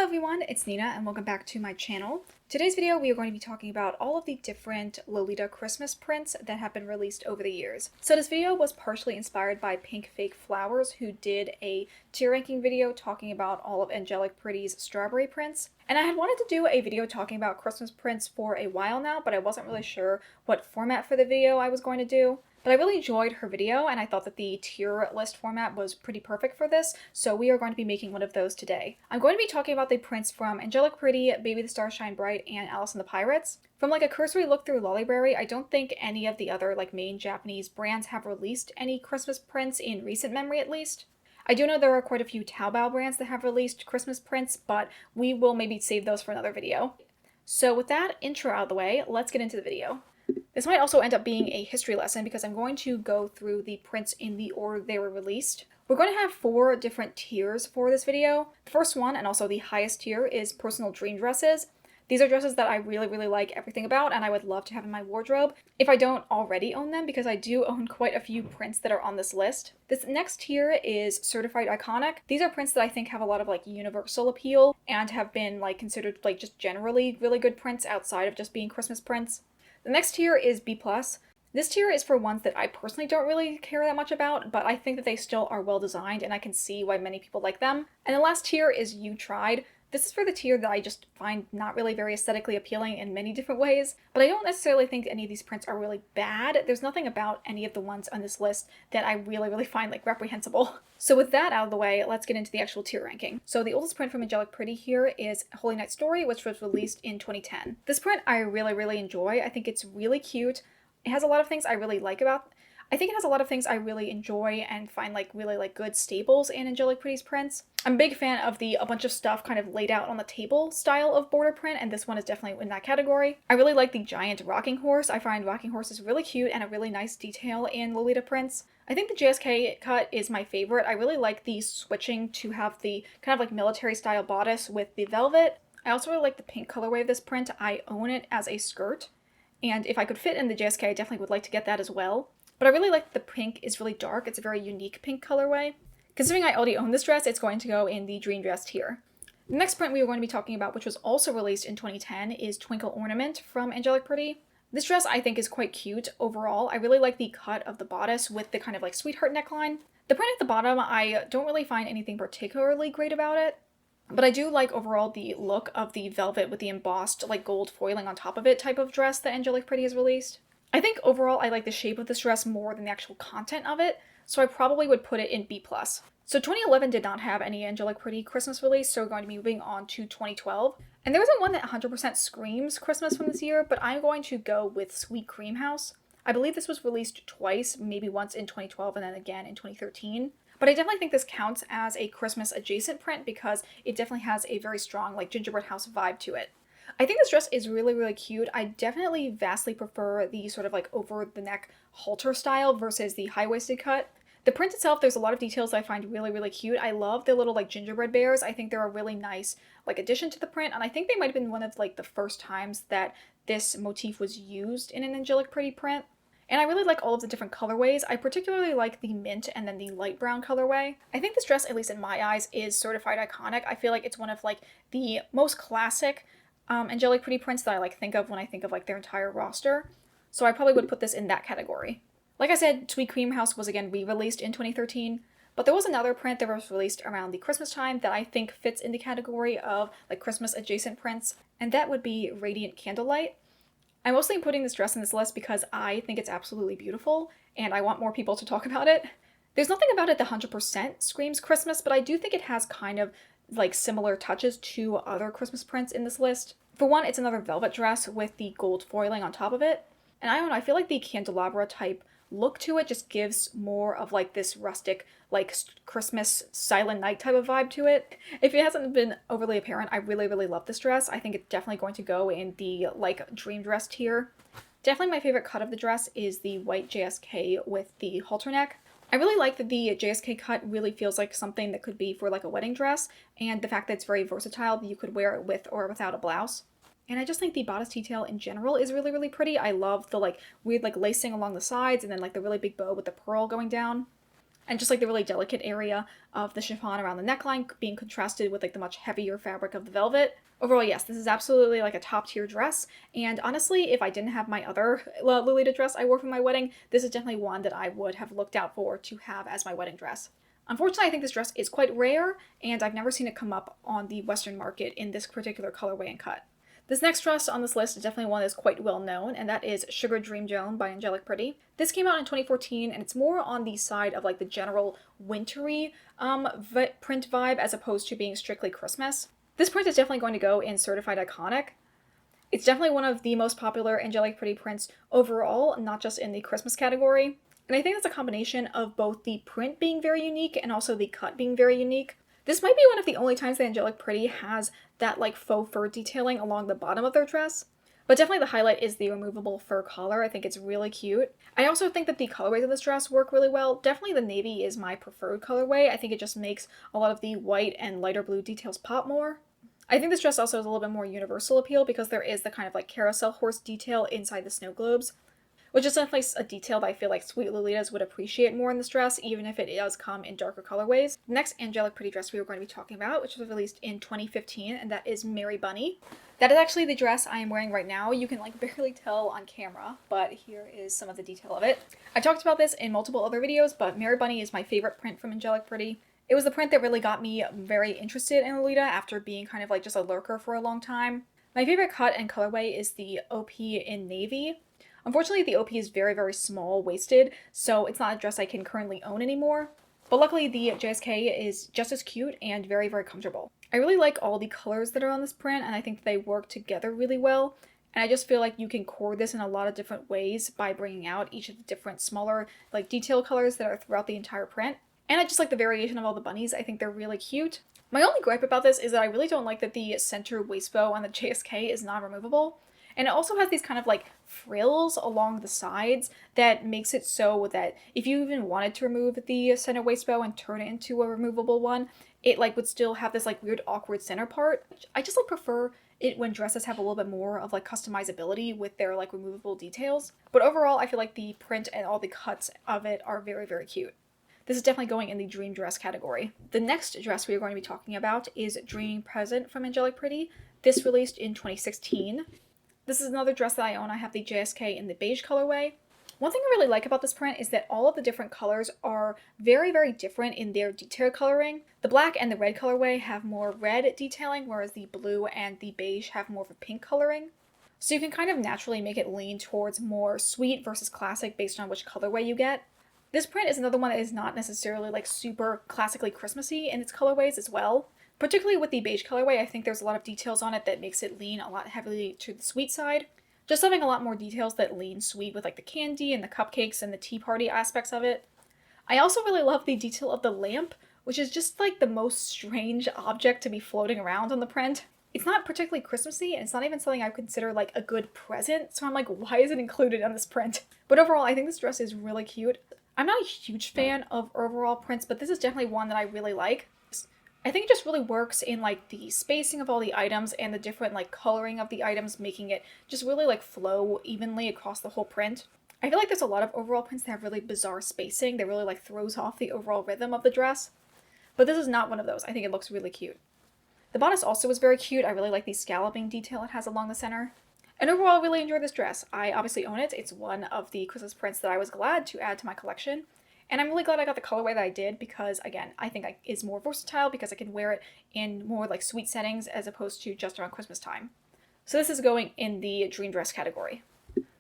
everyone, it's Nina and welcome back to my channel. Today's video we are going to be talking about all of the different Lolita Christmas prints that have been released over the years. So this video was partially inspired by PinkFakeFlowers, who did a tier ranking video talking about all of Angelic Pretty's strawberry prints. And I had wanted to do a video talking about Christmas prints for a while now, but I wasn't really sure what format for the video I was going to do. But I really enjoyed her video and I thought that the tier list format was pretty perfect for this, so we are going to be making one of those today. I'm going to be talking about the prints from Angelic Pretty, Baby the Stars Shine Bright, and Alice and the Pirates. From like a cursory look through Lolliberry, I don't think any of the other main Japanese brands have released any Christmas prints in recent memory at least. I do know there are quite a few Taobao brands that have released Christmas prints, but we will maybe save those for another video. So with that intro out of the way, let's get into the video. This might also end up being a history lesson because I'm going to go through the prints in the order they were released. We're going to have 4 different tiers for this video. The first one, and also the highest tier, is personal dream dresses. These are dresses that I really like everything about and I would love to have in my wardrobe if I don't already own them, because I do own quite a few prints that are on this list. This next tier is certified iconic. These are prints that I think have a lot of universal appeal and have been considered just generally really good prints outside of just being Christmas prints. The next tier is B+. This tier is for ones that I personally don't really care that much about, but I think that they still are well designed and I can see why many people like them. And the last tier is You Tried. This is for the tier that I just find not really very aesthetically appealing in many different ways, but I don't necessarily think any of these prints are really bad. There's nothing about any of the ones on this list that I really find reprehensible. So with that out of the way, let's get into the actual tier ranking. So the oldest print from Angelic Pretty here is Holy Night Story, which was released in 2010. This print I really enjoy. I think it's really cute. It has a lot of things I really like about I think it has a lot of things I really enjoy and find really good staples in Angelic Pretty's prints. I'm a big fan of the a bunch of stuff kind of laid out on the table style of border print, and this one is definitely in that category. I really like the giant rocking horse. I find rocking horses really cute and a really nice detail in Lolita prints. I think the JSK cut is my favorite. I really like the switching to have the kind of military style bodice with the velvet. I also really like the pink colorway of this print. I own it as a skirt, and if I could fit in the JSK, I definitely would like to get that as well. But I really like that the pink is really dark. It's a very unique pink colorway. Considering I already own this dress, it's going to go in the dream dress tier. The next print we are going to be talking about, which was also released in 2010, is Twinkle Ornament from Angelic Pretty. This dress I think is quite cute overall. I really like the cut of the bodice with the kind of sweetheart neckline. The print at the bottom, I don't really find anything particularly great about it, but I do like overall the look of the velvet with the embossed gold foiling on top of it type of dress that Angelic Pretty has released. I think overall I like the shape of this dress more than the actual content of it, so I probably would put it in B+. So 2011 did not have any Angelic Pretty Christmas release, so we're going to be moving on to 2012. And there isn't one that 100% screams Christmas from this year, but I'm going to go with Sweet Cream House. I believe this was released twice, maybe once in 2012 and then again in 2013. But I definitely think this counts as a Christmas adjacent print because it definitely has a very strong gingerbread house vibe to it. I think this dress is really cute. I definitely vastly prefer the sort of over the neck halter style versus the high-waisted cut. The print itself, there's a lot of details that I find really cute. I love the little gingerbread bears. I think they're a really nice addition to the print, and I think they might have been one of the first times that this motif was used in an Angelic Pretty print. And I really like all of the different colorways. I particularly like the mint and then the light brown colorway. I think this dress, at least in my eyes, is certified iconic. I feel like it's one of the most classic Angelic Pretty prints that I think of when I think of their entire roster. So I probably would put this in that category. Like I said, Sweet Cream House was again re-released in 2013, but there was another print that was released around the Christmas time that I think fits in the category of Christmas adjacent prints, and that would be Radiant Candlelight. I'm mostly putting this dress in this list because I think it's absolutely beautiful and I want more people to talk about it. There's nothing about it that 100% screams Christmas, but I do think it has kind of similar touches to other Christmas prints in this list. For one, it's another velvet dress with the gold foiling on top of it. And I don't know, I feel like the candelabra type look to it just gives more of this rustic, Christmas Silent Night type of vibe to it. If it hasn't been overly apparent, I really love this dress. I think it's definitely going to go in the dream dress tier. Definitely my favorite cut of the dress is the white JSK with the halter neck. I really like that the JSK cut really feels like something that could be for a wedding dress, and the fact that it's very versatile, that you could wear it with or without a blouse. And I just think the bodice detail in general is really pretty. I love the weird lacing along the sides and then the really big bow with the pearl going down. and just like the really delicate area of the chiffon around the neckline being contrasted with like the much heavier fabric of the velvet. Overall, yes, this is absolutely like a top tier dress, and honestly, if I didn't have my other Lolita dress I wore for my wedding, this is definitely one that I would have looked out for to have as my wedding dress. Unfortunately, I think this dress is quite rare, and I've never seen it come up on the Western market in this particular colorway and cut. This next dress on this list is definitely one that is quite well known, and that is Sugar Dream Joan by Angelic Pretty. This came out in 2014, and it's more on the side of like the general wintry print vibe as opposed to being strictly Christmas. This print is definitely going to go in Certified Iconic. It's definitely one of the most popular Angelic Pretty prints overall, not just in the Christmas category. And I think that's a combination of both the print being very unique and also the cut being very unique. This might be one of the only times that Angelic Pretty has that like faux fur detailing along the bottom of their dress. But definitely the highlight is the removable fur collar. I think it's really cute. I also think that the colorways of this dress work really well. Definitely the navy is my preferred colorway. I think it just makes a lot of the white and lighter blue details pop more. I think this dress also has a little bit more universal appeal because there is the kind of like carousel horse detail inside the snow globes, which is definitely a detail that I feel like Sweet Lolitas would appreciate more in this dress, even if it does come in darker colorways. The next Angelic Pretty dress we were going to be talking about, which was released in 2015, and that is Mary Bunny. That is actually the dress I am wearing right now. You can like barely tell on camera, but here is some of the detail of it. I talked about this in multiple other videos, but Mary Bunny is my favorite print from Angelic Pretty. It was the print that really got me very interested in Lolita after being kind of like just a lurker for a long time. My favorite cut and colorway is the OP in navy. Unfortunately, the OP is very, very small waisted, so it's not a dress I can currently own anymore. But luckily, the JSK is just as cute and very, very comfortable. I really like all the colors that are on this print, and I think that they work together really well. And I just feel like you can core this in a lot of different ways by bringing out each of the different smaller, like detail colors that are throughout the entire print. And I just like the variation of all the bunnies. I think they're really cute. My only gripe about this is that I really don't like that the center waist bow on the JSK is not removable. And it also has these kind of like frills along the sides that makes it so that if you even wanted to remove the center waist bow and turn it into a removable one, it like would still have this like weird awkward center part. I just like prefer it when dresses have a little bit more of like customizability with their like removable details. But overall, I feel like the print and all the cuts of it are very, very cute. This is definitely going in the dream dress category. The next dress we are going to be talking about is Dreaming Present from Angelic Pretty. This released in 2016. This is another dress that I own. I have the JSK in the beige colorway. One thing I really like about this print is that all of the different colors are very, very different in their detail coloring. The black and the red colorway have more red detailing, whereas the blue and the beige have more of a pink coloring. So you can kind of naturally make it lean towards more sweet versus classic based on which colorway you get. This print is another one that is not necessarily like super classically Christmassy in its colorways as well. Particularly with the beige colorway, I think there's a lot of details on it that makes it lean a lot heavily to the sweet side. Just having a lot more details that lean sweet with like the candy and the cupcakes and the tea party aspects of it. I also really love the detail of the lamp, which is just like the most strange object to be floating around on the print. It's not particularly Christmassy, and it's not even something I would consider like a good present, so I'm like, why is it included on this print? But overall, I think this dress is really cute. I'm not a huge fan of overall prints, but this is definitely one that I really like. I think it just really works in like the spacing of all the items and the different like coloring of the items, making it just really like flow evenly across the whole print. I feel like there's a lot of overall prints that have really bizarre spacing that really like throws off the overall rhythm of the dress. But this is not one of those. I think it looks really cute. The bodice also is very cute. I really like the scalloping detail it has along the center. And overall, I really enjoyed this dress. I obviously own it. It's one of the Christmas prints that I was glad to add to my collection. And I'm really glad I got the colorway that I did because, again, I think it's more versatile because I can wear it in more like sweet settings as opposed to just around Christmas time. So this is going in the dream dress category.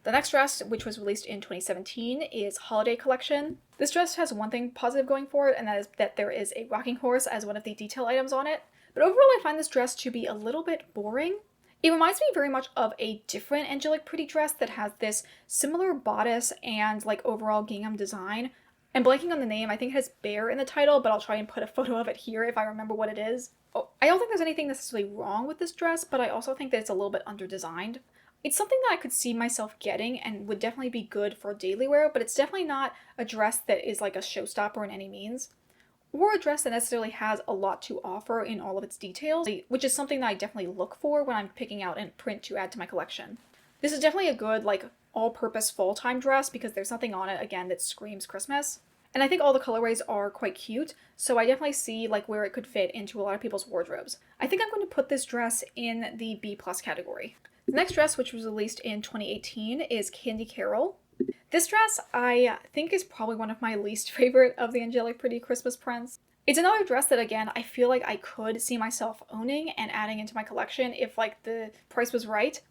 The next dress, which was released in 2017, is Holiday Collection. This dress has one thing positive going for it, and that is that there is a rocking horse as one of the detail items on it. But overall, I find this dress to be a little bit boring. It reminds me very much of a different Angelic Pretty dress that has this similar bodice and like overall gingham design. I'm blanking on the name. I think it has bear in the title, but I'll try and put a photo of it here if I remember what it is. Oh, I don't think there's anything necessarily wrong with this dress, but I also think that it's a little bit under-designed. It's something that I could see myself getting and would definitely be good for daily wear, but it's definitely not a dress that is like a showstopper in any means, or a dress that necessarily has a lot to offer in all of its details, which is something that I definitely look for when I'm picking out a print to add to my collection. This is definitely a good, like, all-purpose fall-time dress because there's nothing on it, again, that screams Christmas. And I think all the colorways are quite cute, so I definitely see like where it could fit into a lot of people's wardrobes. I think I'm going to put this dress in the B+ category. The next dress, which was released in 2018, is Candy Carol. This dress I think is probably one of my least favorite of the Angelic Pretty Christmas prints. It's another dress that, again, I feel like I could see myself owning and adding into my collection if like the price was right.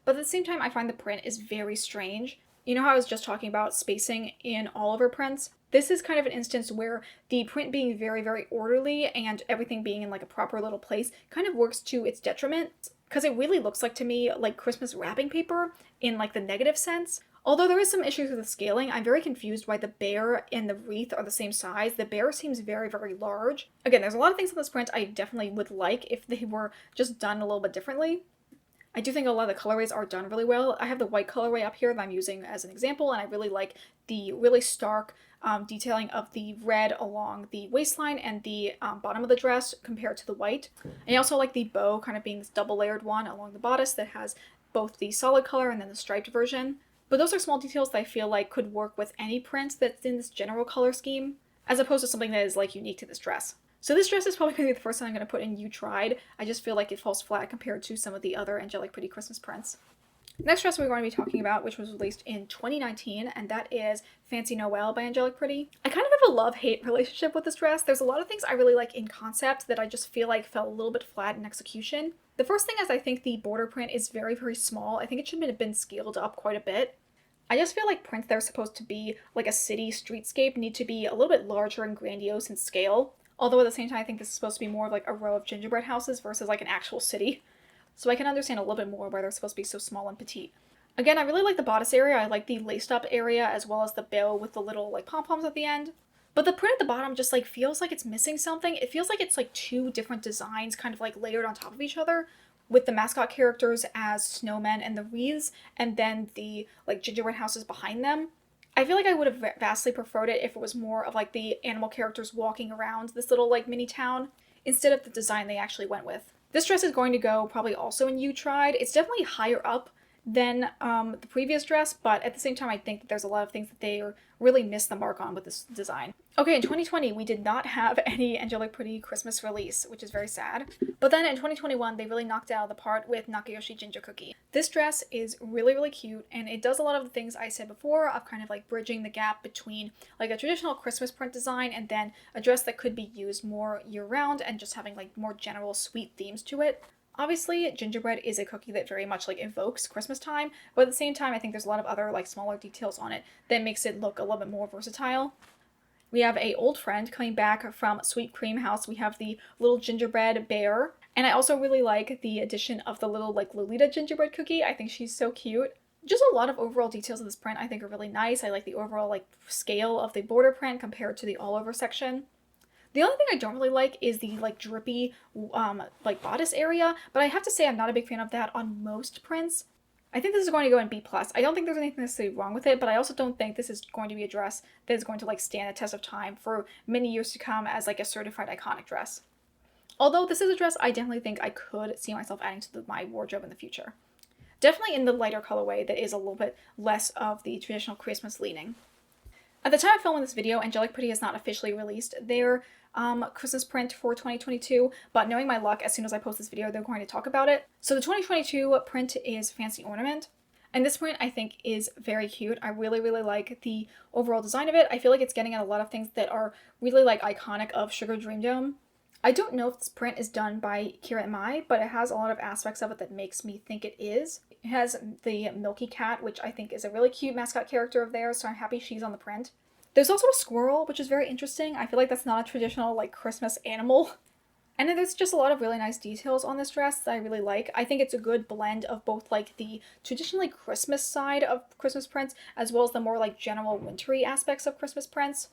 But at the same time, I find the print is very strange. You know how I was just talking about spacing in all of her prints? This is kind of an instance where the print being very, very orderly and everything being in like a proper little place kind of works to its detriment, because it really looks like to me like Christmas wrapping paper in like the negative sense. Although there is some issues with the scaling, I'm very confused why the bear and the wreath are the same size. The bear seems very, very large. Again, there's a lot of things in this print I definitely would like if they were just done a little bit differently. I do think a lot of the colorways are done really well. I have the white colorway up here that I'm using as an example, and I really like the really stark detailing of the red along the waistline and the bottom of the dress compared to the white. And I also like the bow kind of being this double layered one along the bodice that has both the solid color and then the striped version. But those are small details that I feel like could work with any print that's in this general color scheme, as opposed to something that is like unique to this dress. So this dress is probably going to be the first one I'm going to put in You Tried. I just feel like it falls flat compared to some of the other Angelic Pretty Christmas prints. Next dress we're going to be talking about, which was released in 2019, and that is Fancy Noel by Angelic Pretty. I kind of have a love-hate relationship with this dress. There's a lot of things I really like in concept that I just feel like fell a little bit flat in execution. The first thing is I think the border print is very, very small. I think it should have been scaled up quite a bit. I just feel like prints that are supposed to be like a city streetscape need to be a little bit larger and grandiose in scale. Although at the same time, I think this is supposed to be more of like a row of gingerbread houses versus like an actual city. So I can understand a little bit more why they're supposed to be so small and petite. Again, I really like the bodice area. I like the laced up area as well as the bow with the little like pom-poms at the end. But the print at the bottom just like feels like it's missing something. It feels like it's like two different designs kind of like layered on top of each other, with the mascot characters as snowmen and the wreaths, and then the like gingerbread houses behind them. I feel like I would have vastly preferred it if it was more of like the animal characters walking around this little like mini town instead of the design they actually went with. This dress is going to go probably also in You Tried. It's definitely higher up than the previous dress, but at the same time I think that there's a lot of things that they really missed the mark on with this design. Okay, in 2020 we did not have any Angelic Pretty Christmas release, which is very sad. But then in 2021 they really knocked it out of the park with Nakayoshi Ginger Cookie. This dress is really, really cute, and it does a lot of the things I said before of kind of like bridging the gap between like a traditional Christmas print design and then a dress that could be used more year-round and just having like more general sweet themes to it. Obviously, gingerbread is a cookie that very much like evokes Christmas time, but at the same time I think there's a lot of other like smaller details on it that makes it look a little bit more versatile. We have a old friend coming back from Sweet Cream House. We have the little gingerbread bear, and I also really like the addition of the little like Lolita gingerbread cookie. I think she's so cute. Just a lot of overall details of this print I think are really nice. I like the overall like scale of the border print compared to the all over section. The only thing I don't really like is the like drippy like bodice area, but I have to say I'm not a big fan of that on most prints. I think this is going to go in B+. I don't think there's anything necessarily wrong with it, but I also don't think this is going to be a dress that is going to like stand the test of time for many years to come as like a certified iconic dress. Although this is a dress I definitely think I could see myself adding to my wardrobe in the future. Definitely in the lighter colorway that is a little bit less of the traditional Christmas leaning. At the time of filming this video, Angelic Pretty has not officially released their Christmas print for 2022, but knowing my luck, as soon as I post this video, they're going to talk about it. So the 2022 print is Fancy Ornament, and this print I think is very cute. I really, really like the overall design of it. I feel like it's getting at a lot of things that are really like iconic of Sugar Dream Dome. I don't know if this print is done by Kira and Mai, but it has a lot of aspects of it that makes me think it is. It has the Milky Cat, which I think is a really cute mascot character of theirs, so I'm happy she's on the print. There's also a squirrel, which is very interesting. I feel like that's not a traditional like Christmas animal. And then there's just a lot of really nice details on this dress that I really like. I think it's a good blend of both like the traditionally Christmas side of Christmas prints as well as the more like general wintry aspects of Christmas prints.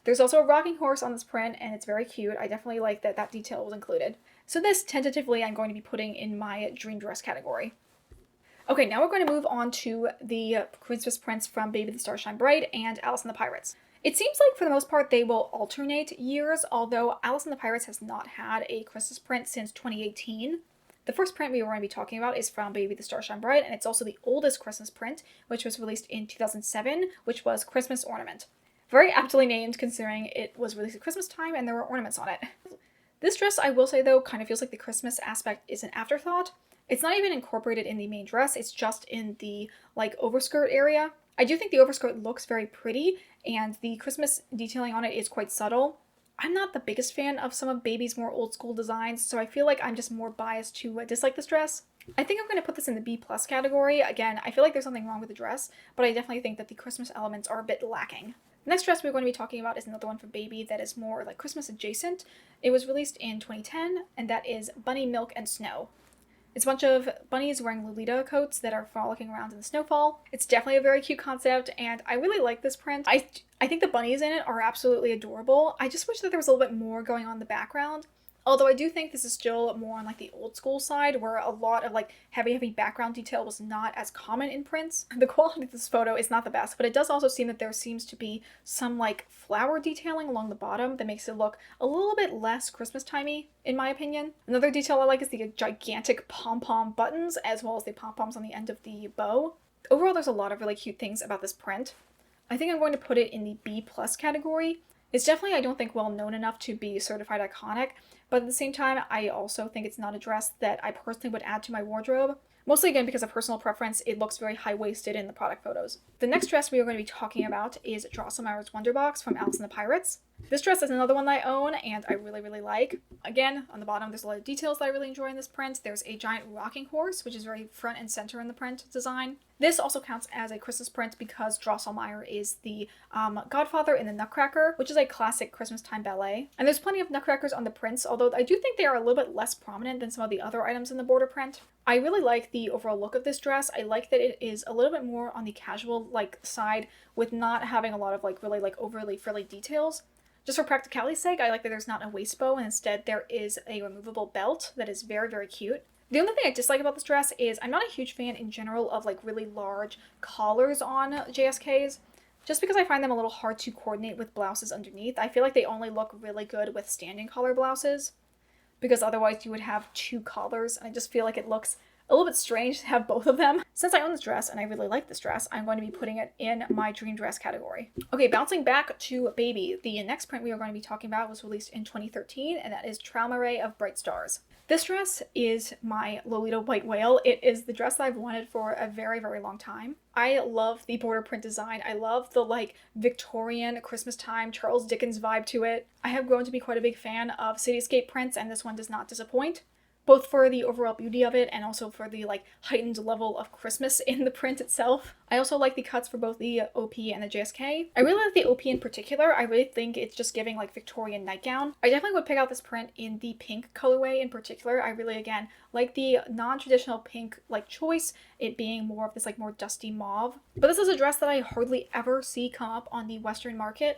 There's also a rocking horse on this print and it's very cute. I definitely like that that detail was included. So this tentatively I'm going to be putting in my dream dress category. Okay, now we're going to move on to the Christmas prints from Baby the Starshine Bright and Alice and the Pirates. It seems like for the most part they will alternate years, although Alice and the Pirates has not had a Christmas print since 2018. The first print we were going to be talking about is from Baby the Starshine Bright, and it's also the oldest Christmas print, which was released in 2007, which was Christmas Ornament. Very aptly named considering it was released at Christmas time and there were ornaments on it. This dress, I will say though, kind of feels like the Christmas aspect is an afterthought. It's not even incorporated in the main dress, it's just in the like overskirt area. I do think the overskirt looks very pretty and the Christmas detailing on it is quite subtle. I'm not the biggest fan of some of Baby's more old school designs, so I feel like I'm just more biased to dislike this dress. I think I'm going to put this in the B plus category. Again, I feel like there's something wrong with the dress, but I definitely think that the Christmas elements are a bit lacking. The next dress we're going to be talking about is another one from Baby that is more like Christmas adjacent. It was released in 2010, and that is Bunny, Milk, and Snow. It's a bunch of bunnies wearing Lolita coats that are frolicking around in the snowfall. It's definitely a very cute concept, and I really like this print. I think the bunnies in it are absolutely adorable. I just wish that there was a little bit more going on in the background. Although I do think this is still more on like the old school side where a lot of like heavy background detail was not as common in prints. The quality of this photo is not the best, but it does also seem that there seems to be some like flower detailing along the bottom that makes it look a little bit less Christmas-timey, in my opinion. Another detail I like is the gigantic pom-pom buttons as well as the pom-poms on the end of the bow. Overall, there's a lot of really cute things about this print. I think I'm going to put it in the B plus category. It's definitely, I don't think, well known enough to be certified iconic, but at the same time, I also think it's not a dress that I personally would add to my wardrobe. Mostly again because of personal preference, it looks very high-waisted in the product photos. The next dress we are going to be talking about is Drosselmeyer's Wonderbox from Alice and the Pirates. This dress is another one that I own and I really, really like. Again, on the bottom there's a lot of details that I really enjoy in this print. There's a giant rocking horse, which is very front and center in the print design. This also counts as a Christmas print because Drosselmeyer is the godfather in the Nutcracker, which is a classic Christmas time ballet. And there's plenty of Nutcrackers on the prints, although I do think they are a little bit less prominent than some of the other items in the border print. I really like the overall look of this dress. I like that it is a little bit more on the casual like side with not having a lot of like really like overly frilly details. Just for practicality's sake, I like that there's not a waist bow and instead there is a removable belt that is very, very cute. The only thing I dislike about this dress is I'm not a huge fan in general of like really large collars on JSKs, just because I find them a little hard to coordinate with blouses underneath. I feel like they only look really good with standing collar blouses, because otherwise you would have two collars, and I just feel like it looks a little bit strange to have both of them. Since I own this dress and I really like this dress, I'm going to be putting it in my dream dress category. Okay, bouncing back to Baby, the next print we are going to be talking about was released in 2013, and that is Traumerei of Bright Stars. This dress is my Lolita white whale. It is the dress that I've wanted for a very, very long time. I love the border print design. I love the like Victorian Christmas time Charles Dickens vibe to it. I have grown to be quite a big fan of cityscape prints, and this one does not disappoint, both for the overall beauty of it and also for the like heightened level of Christmas in the print itself. I also like the cuts for both the OP and the JSK. I really like the OP in particular. I really think it's just giving like Victorian nightgown. I definitely would pick out this print in the pink colorway in particular. I really, again, like the non-traditional pink like choice, it being more of this like more dusty mauve. But this is a dress that I hardly ever see come up on the Western market.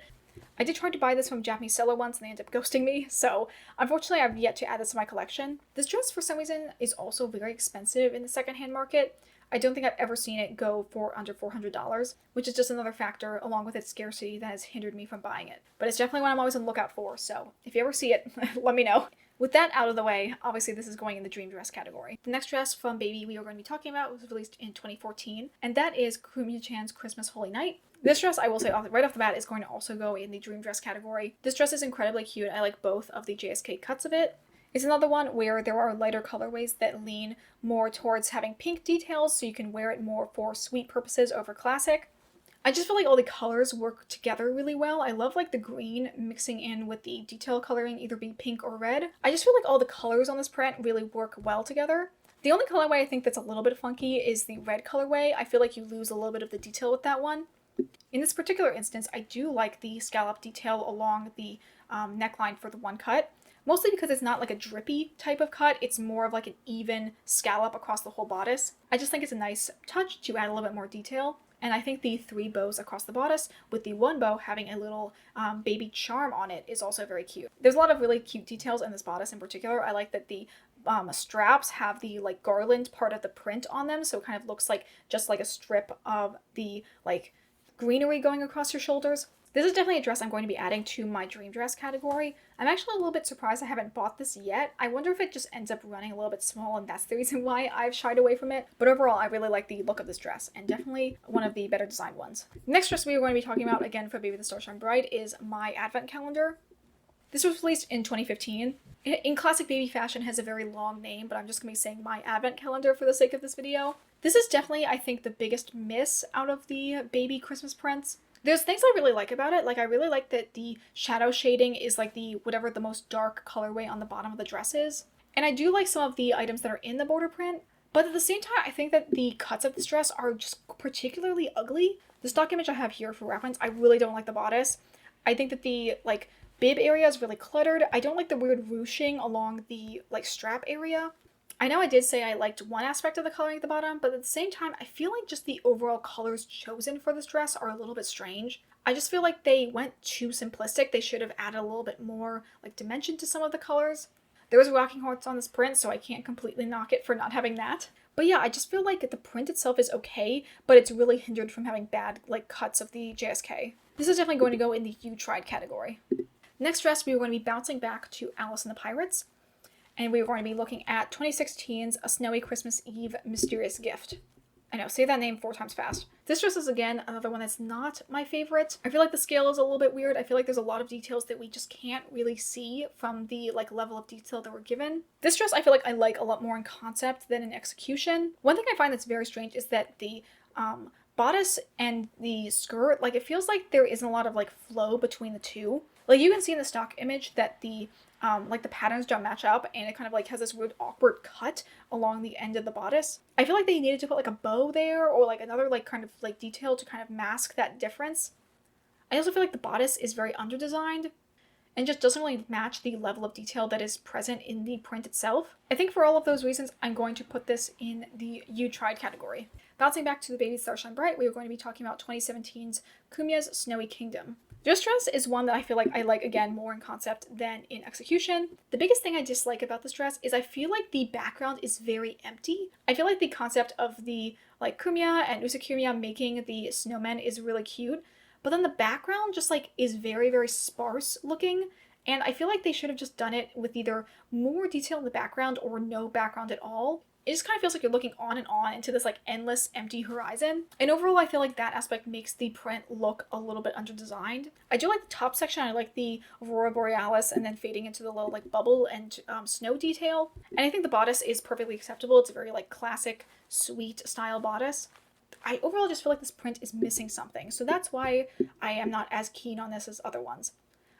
I did try to buy this from a Japanese seller once and they ended up ghosting me, so unfortunately I've yet to add this to my collection. This dress for some reason is also very expensive in the secondhand market. I don't think I've ever seen it go for under $400, which is just another factor along with its scarcity that has hindered me from buying it. But it's definitely one I'm always on the lookout for, so if you ever see it, let me know. With that out of the way, obviously this is going in the dream dress category. The next dress from Baby we are going to be talking about was released in 2014, and that is Kurumi-chan's Christmas Holy Night. This dress, I will say right off the bat, is going to also go in the dream dress category. This dress is incredibly cute. I like both of the JSK cuts of it. It's another one where there are lighter colorways that lean more towards having pink details, so you can wear it more for sweet purposes over classic. I just feel like all the colors work together really well. I love like the green mixing in with the detail coloring, either be pink or red. I just feel like all the colors on this print really work well together. The only colorway I think that's a little bit funky is the red colorway. I feel like you lose a little bit of the detail with that one. In this particular instance, I do like the scallop detail along the neckline for the one cut, mostly because it's not like a drippy type of cut. It's more of like an even scallop across the whole bodice. I just think it's a nice touch to add a little bit more detail. And I think the 3 bows across the bodice with the 1 bow having a little baby charm on it is also very cute. There's a lot of really cute details in this bodice in particular. I like that the straps have the like garland part of the print on them, so it kind of looks like just like a strip of the like greenery going across your shoulders. This is definitely a dress I'm going to be adding to my dream dress category. I'm actually a little bit surprised I haven't bought this yet. I wonder if it just ends up running a little bit small and that's the reason why I've shied away from it. But overall, I really like the look of this dress and definitely one of the better designed ones. The next dress we are going to be talking about, again for Baby the Starshine Bride, is my advent calendar. This was released in 2015. In classic baby fashion, has a very long name, but I'm just going to be saying my advent calendar for the sake of this video. This is definitely, I think, the biggest miss out of the baby Christmas prints. There's things I really like about it. Like, I really like that the shadow shading is like the most dark colorway on the bottom of the dress is. And I do like some of the items that are in the border print, but at the same time, I think that the cuts of this dress are just particularly ugly. The stock image I have here for reference, I really don't like the bodice. I think that the, bib area is really cluttered. I don't like the weird ruching along the, strap area. I know I did say I liked one aspect of the coloring at the bottom, but at the same time, I feel like just the overall colors chosen for this dress are a little bit strange. I just feel like they went too simplistic. They should have added a little bit more, dimension to some of the colors. There was rocking horse on this print, so I can't completely knock it for not having that. But yeah, I just feel like the print itself is okay, but it's really hindered from having bad, cuts of the JSK. This is definitely going to go in the You Tried category. Next dress, we are going to be bouncing back to Alice and the Pirates, and we are going to be looking at 2016's A Snowy Christmas Eve Mysterious Gift. I know, say that name 4 times fast. This dress is, again, another one that's not my favorite. I feel like the scale is a little bit weird. I feel like there's a lot of details that we just can't really see from the, level of detail that we're given. This dress, I feel like I like a lot more in concept than in execution. One thing I find that's very strange is that the, bodice and the skirt, it feels like there isn't a lot of, flow between the two. You can see in the stock image that the patterns don't match up, and it kind of has this weird awkward cut along the end of the bodice. I feel like they needed to put a bow there or another detail to kind of mask that difference. I also feel like the bodice is very underdesigned and just doesn't really match the level of detail that is present in the print itself. I think for all of those reasons, I'm going to put this in the You Tried category. Bouncing back to the Baby Starshine Bright, we are going to be talking about 2017's Kumia's Snowy Kingdom. This dress is one that I feel like I like, again, more in concept than in execution. The biggest thing I dislike about this dress is I feel like the background is very empty. I feel like the concept of the, Kumiya and Usakumiya making the snowmen is really cute, but then the background just, is very, very sparse looking, and I feel like they should have just done it with either more detail in the background or no background at all. It just kind of feels like you're looking on and on into this endless empty horizon. And overall, I feel like that aspect makes the print look a little bit underdesigned. I do like the top section. I like the Aurora Borealis and then fading into the little bubble and snow detail. And I think the bodice is perfectly acceptable. It's a very classic, sweet style bodice. I overall just feel like this print is missing something. So that's why I am not as keen on this as other ones.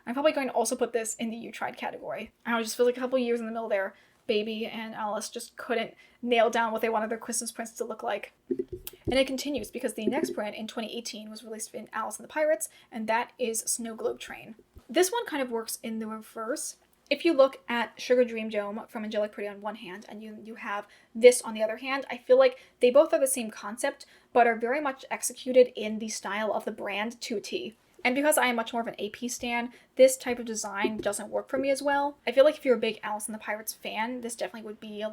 I'm probably going to also put this in the You Tried category. I don't know, it just feels like a couple years in the middle there. Baby and Alice just couldn't nail down what they wanted their Christmas prints to look like. And it continues because the next print in 2018 was released in Alice and the Pirates, and that is Snow Globe Train. This one kind of works in the reverse. If you look at Sugar Dream Dome from Angelic Pretty on one hand, and you have this on the other hand, I feel like they both are the same concept, but are very much executed in the style of the brand to a T. And because I am much more of an AP stan, this type of design doesn't work for me as well. I feel like if you're a big Alice and the Pirates fan, this definitely would be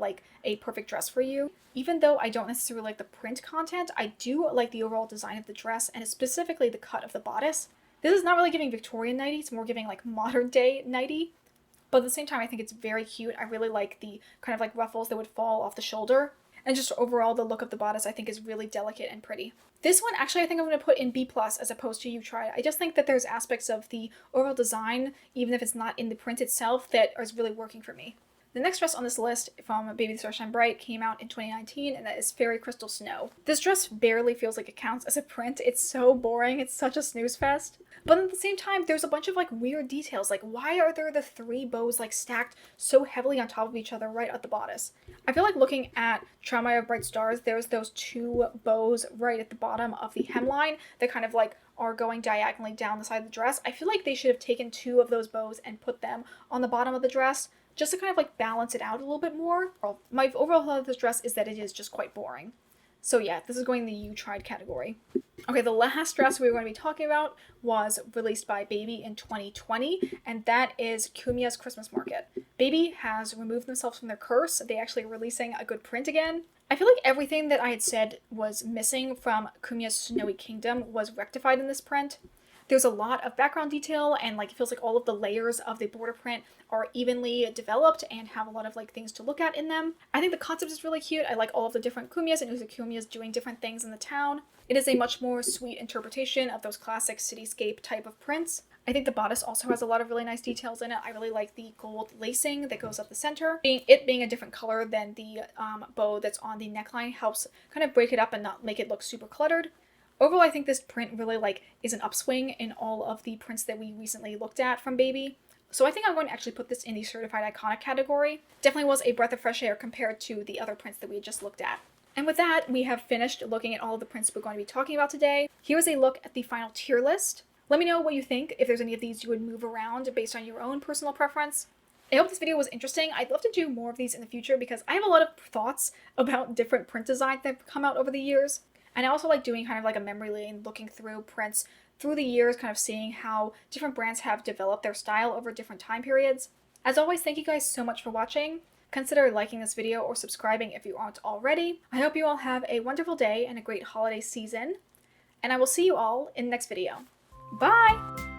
a perfect dress for you. Even though I don't necessarily like the print content, I do like the overall design of the dress and specifically the cut of the bodice. This is not really giving Victorian nighty, it's more giving modern day nighty. But at the same time, I think it's very cute. I really like the kind of ruffles that would fall off the shoulder. And just overall, the look of the bodice I think is really delicate and pretty. This one, actually, I think I'm going to put in B+ as opposed to You Tried. I just think that there's aspects of the overall design, even if it's not in the print itself, that is really working for me. The next dress on this list from Baby the Starshine Bright came out in 2019, and that is Fairy Crystal Snow. This dress barely feels like it counts as a print. It's so boring. It's such a snooze fest. But at the same time, there's a bunch of weird details. Why are there the 3 bows stacked so heavily on top of each other right at the bodice? I feel like looking at Traumai of Bright Stars, there's those 2 bows right at the bottom of the hemline that kind of are going diagonally down the side of the dress. I feel like they should have taken 2 of those bows and put them on the bottom of the dress just to kind of balance it out a little bit more. My overall thought of this dress is that it is just quite boring. So yeah, this is going in the You Tried category. Okay, the last dress we were going to be talking about was released by Baby in 2020, and that is Kumiya's Christmas Market. Baby has removed themselves from their curse. They actually are releasing a good print again. I feel like everything that I had said was missing from Kumiya's Snowy Kingdom was rectified in this print. There's a lot of background detail, and like it feels like all of the layers of the border print are evenly developed and have a lot of like things to look at in them. I think the concept is really cute. I like all of the different kumiyas and uzukumiyas doing different things in the town. It is a much more sweet interpretation of those classic cityscape type of prints. I think the bodice also has a lot of really nice details in it. I really like the gold lacing that goes up the center. It being a different color than the bow that's on the neckline helps kind of break it up and not make it look super cluttered. Overall, I think this print really like is an upswing in all of the prints that we recently looked at from Baby. So I think I'm going to actually put this in the certified iconic category. Definitely was a breath of fresh air compared to the other prints that we had just looked at. And with that, we have finished looking at all of the prints we're going to be talking about today. Here's a look at the final tier list. Let me know what you think, if there's any of these you would move around based on your own personal preference. I hope this video was interesting. I'd love to do more of these in the future because I have a lot of thoughts about different print designs that have come out over the years. And I also like doing kind of like a memory lane, looking through prints through the years, kind of seeing how different brands have developed their style over different time periods. As always, thank you guys so much for watching. Consider liking this video or subscribing if you aren't already. I hope you all have a wonderful day and a great holiday season. And I will see you all in the next video. Bye!